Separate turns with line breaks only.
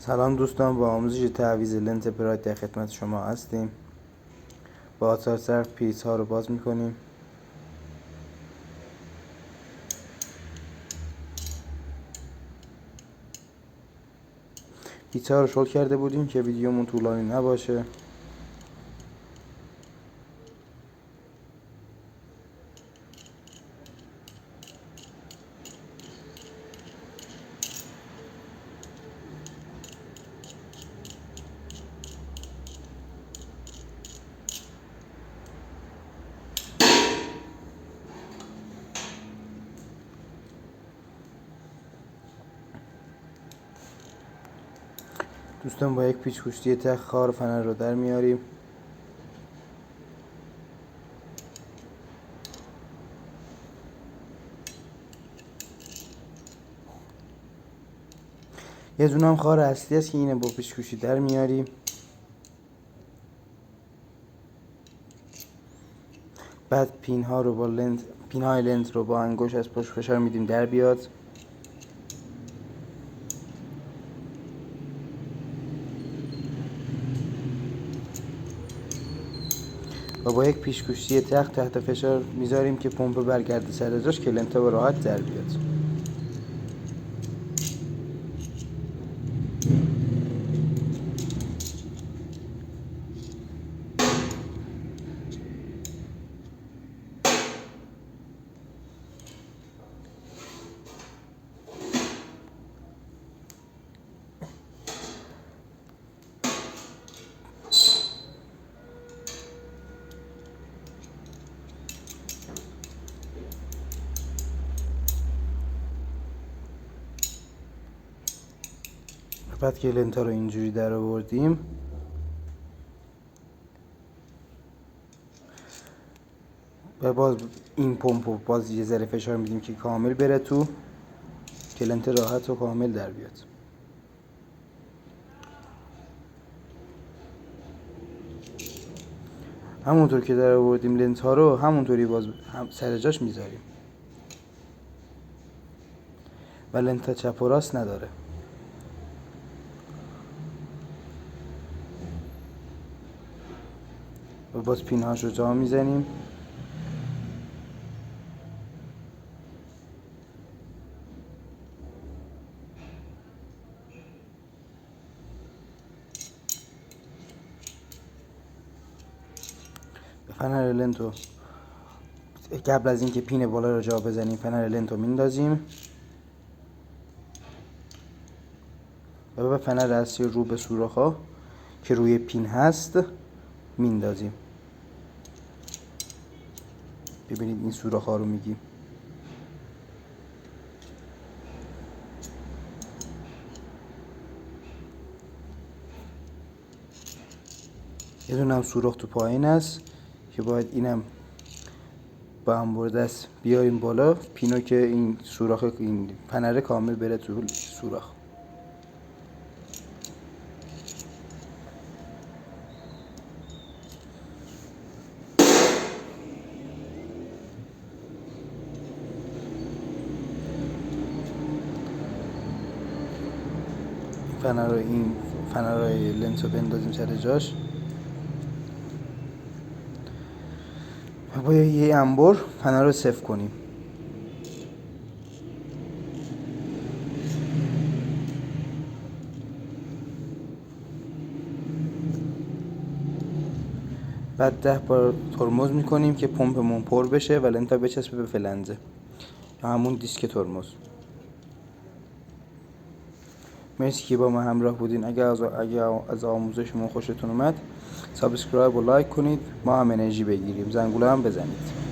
سلام دوستان، با آموزش تعویض لنز براید در خدمت شما هستیم. با آثار صرف پیس ها رو باز میکنیم. پیس ها رو شل کرده بودیم که ویدیومون طولانی نباشه. دوستان با یک پیچ گوشتی تخت خار فنر رو در میاریم. یه دونه هم خار اصلی است که اینه با پیچ گوشتی در میاریم. بعد پین های لنز رو با انگشت از پشت فشار میدیم در بیاد. و با یک پیچ گوشتی تحت فشار میذاریم که پمپ برگرده سر جاش که لنز با راحت در بیاد. بعد که لنتا رو اینجوری در آوردیم، و باز این پمپ رو باز یه ذره فشار میدیم که کامل بره تو، که لنت راحت و کامل در بیاد. همونطور که در آوردیم لنت ها رو همونطوری باز سر جاش میذاریم و لنت چپ و راست نداره. و باز پین هاش رو جا میزنیم. فنر لنت رو قبل از اینکه پین بالا رو جا بزنیم فنر لنت رو میندازیم و به فنر اصلی رو به سوراخ ها که روی پین هست میندازیم. ببینید این سوراخ ها رو میگیم. یه دونه هم سوراخ تو پایین است که باید اینم با هم بر دست بیاریم بالا، پینو که این سوراخ این فنره کامل بره تو سوراخ. این فنرهای لنز رو بندازیم سر جاش و با یه انبر فنر رو صفر کنیم. بعد 10 بار ترمز میکنیم که پمپمون پر بشه و لنتا بچسبه به فلنزه یا همون دیسک ترمز. مرسی که با ما همراه بودین. اگر از آموزشمون خوشتون اومد سابسکرایب و لایک کنید، ما هم انرژی بگیریم. زنگوله هم بزنید.